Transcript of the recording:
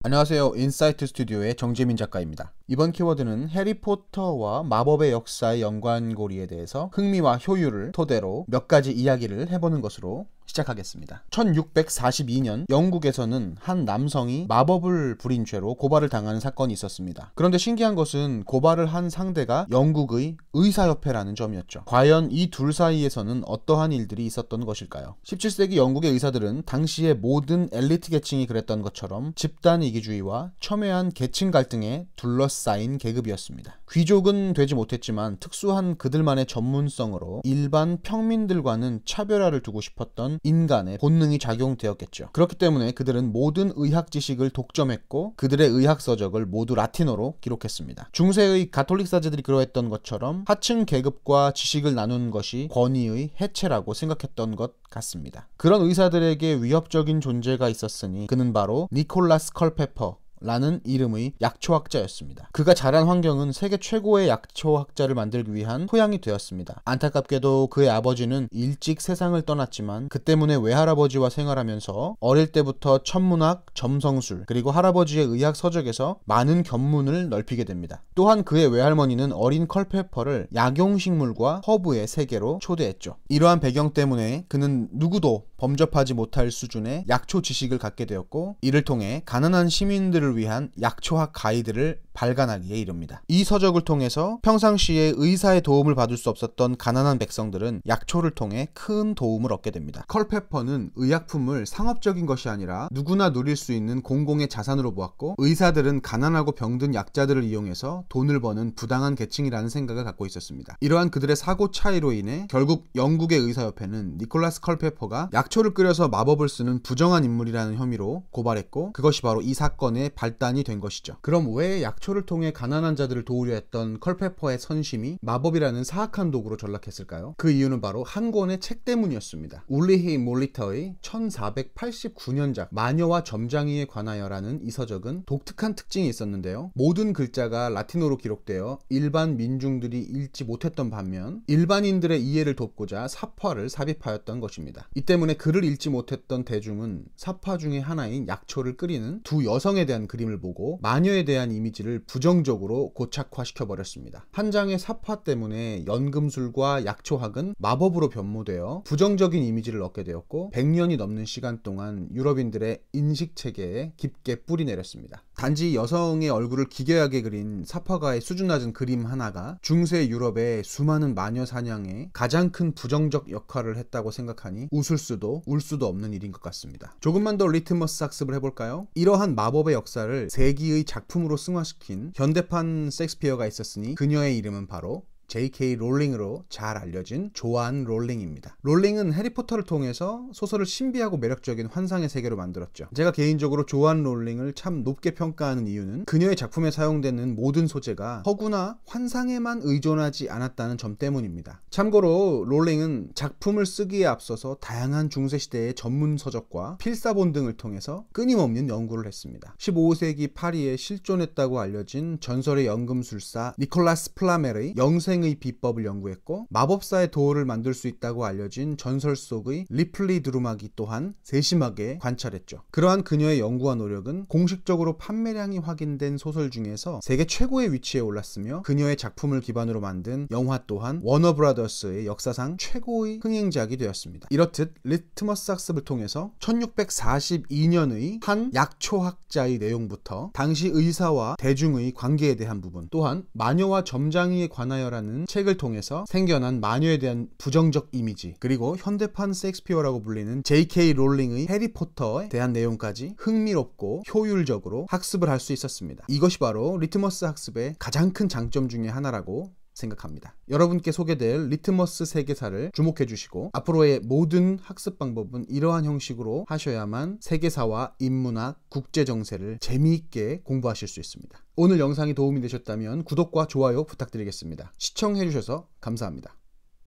안녕하세요. 인사이트 스튜디오의 정재민 작가입니다. 이번 키워드는 해리포터와 마법의 역사의 연관고리에 대해서 흥미와 효율을 토대로 몇 가지 이야기를 해보는 것으로 시작하겠습니다. 1642년 영국에서는 한 남성이 마법을 부린 죄로 고발을 당하는 사건이 있었습니다. 그런데 신기한 것은 고발을 한 상대가 영국의 의사협회라는 점이었죠. 과연 이 둘 사이에서는 어떠한 일들이 있었던 것일까요? 17세기 영국의 의사들은 당시의 모든 엘리트 계층이 그랬던 것처럼 집단 이기주의와 첨예한 계층 갈등에 둘러싸인 계급이었습니다. 귀족은 되지 못했지만 특수한 그들만의 전문성으로 일반 평민들과는 차별화를 두고 싶었던 인간의 본능이 작용되었겠죠. 그렇기 때문에 그들은 모든 의학 지식을 독점했고 그들의 의학 서적을 모두 라틴어로 기록했습니다. 중세의 가톨릭 사제들이 그러했던 것처럼 하층 계급과 지식을 나누는 것이 권위의 해체라고 생각했던 것 같습니다. 그런 의사들에게 위협적인 존재가 있었으니 그는 바로 니콜라스 컬페퍼 라는 이름의 약초학자였습니다. 그가 자란 환경은 세계 최고의 약초학자를 만들기 위한 토양이 되었습니다. 안타깝게도 그의 아버지는 일찍 세상을 떠났지만 그 때문에 외할아버지와 생활하면서 어릴 때부터 천문학, 점성술, 그리고 할아버지의 의학 서적에서 많은 견문을 넓히게 됩니다. 또한 그의 외할머니는 어린 컬페퍼를 약용식물과 허브의 세계로 초대했죠. 이러한 배경 때문에 그는 누구도 범접하지 못할 수준의 약초 지식을 갖게 되었고 이를 통해 가난한 시민들을 위한 약초학 가이드를 발간하기에 이릅니다. 이 서적을 통해서 평상시에 의사의 도움을 받을 수 없었던 가난한 백성들은 약초를 통해 큰 도움을 얻게 됩니다. 컬페퍼는 의약품을 상업적인 것이 아니라 누구나 누릴 수 있는 공공의 자산으로 보았고 의사들은 가난하고 병든 약자들을 이용해서 돈을 버는 부당한 계층이라는 생각을 갖고 있었습니다. 이러한 그들의 사고 차이로 인해 결국 영국의 의사협회는 니콜라스 컬페퍼가 약초를 끓여서 마법을 쓰는 부정한 인물이라는 혐의로 고발했고 그것이 바로 이 사건의 발단이 된 것이죠. 그럼 왜 약초를 통해 가난한 자들을 도우려 했던 컬페퍼의 선심이 마법이라는 사악한 도구로 전락했을까요? 그 이유는 바로 한 권의 책 때문이었습니다. 울리히 몰리터의 1489년작 마녀와 점장이에 관하여라는 이 서적은 독특한 특징이 있었는데요. 모든 글자가 라틴어로 기록되어 일반 민중들이 읽지 못했던 반면 일반인들의 이해를 돕고자 삽화를 삽입하였던 것입니다. 이 때문에 글을 읽지 못했던 대중은 삽화 중의 하나인 약초를 끓이는 두 여성에 대한 그림을 보고 마녀에 대한 이미지를 부정적으로 고착화시켜 버렸습니다. 한 장의 삽화 때문에 연금술과 약초학은 마법으로 변모되어 부정적인 이미지를 얻게 되었고 100년이 넘는 시간 동안 유럽인들의 인식체계에 깊게 뿌리 내렸습니다. 단지 여성의 얼굴을 기괴하게 그린 삽화가의 수준 낮은 그림 하나가 중세 유럽의 수많은 마녀 사냥에 가장 큰 부정적 역할을 했다고 생각하니 웃을 수도 울 수도 없는 일인 것 같습니다. 조금만 더 리트머스 학습을 해볼까요? 이러한 마법의 역사를 세기의 작품으로 승화시킨 현대판 셰익스피어가 있었으니 그녀의 이름은 바로 J.K. 롤링으로 잘 알려진 조안 롤링입니다. 롤링은 해리포터를 통해서 소설을 신비하고 매력적인 환상의 세계로 만들었죠. 제가 개인적으로 조안 롤링을 참 높게 평가하는 이유는 그녀의 작품에 사용되는 모든 소재가 허구나 환상에만 의존하지 않았다는 점 때문입니다. 참고로 롤링은 작품을 쓰기에 앞서서 다양한 중세시대의 전문 서적과 필사본 등을 통해서 끊임없는 연구를 했습니다. 15세기 파리에 실존했다고 알려진 전설의 연금술사 니콜라스 플라멜의 영생 의 비법을 연구했고 마법사의 도어를 만들 수 있다고 알려진 전설 속의 리플리 두루마기 또한 세심하게 관찰했죠. 그러한 그녀의 연구와 노력은 공식적으로 판매량이 확인된 소설 중에서 세계 최고의 위치에 올랐으며 그녀의 작품을 기반으로 만든 영화 또한 워너브라더스의 역사상 최고의 흥행작이 되었습니다. 이렇듯 리트머스 학습을 통해서 1642년의 한 약초학자의 내용부터 당시 의사와 대중의 관계에 대한 부분 또한 마녀와 점장이에 관하여라는 책을 통해서 생겨난 마녀에 대한 부정적 이미지 그리고 현대판 셰익스피어라고 불리는 J.K. 롤링의 해리포터에 대한 내용까지 흥미롭고 효율적으로 학습을 할 수 있었습니다. 이것이 바로 리트머스 학습의 가장 큰 장점 중에 하나라고 생각합니다. 여러분께 소개될 리트머스 세계사를 주목해 주시고 앞으로의 모든 학습 방법은 이러한 형식으로 하셔야만 세계사와 인문학, 국제정세를 재미있게 공부하실 수 있습니다. 오늘 영상이 도움이 되셨다면 구독과 좋아요 부탁드리겠습니다. 시청해 주셔서 감사합니다.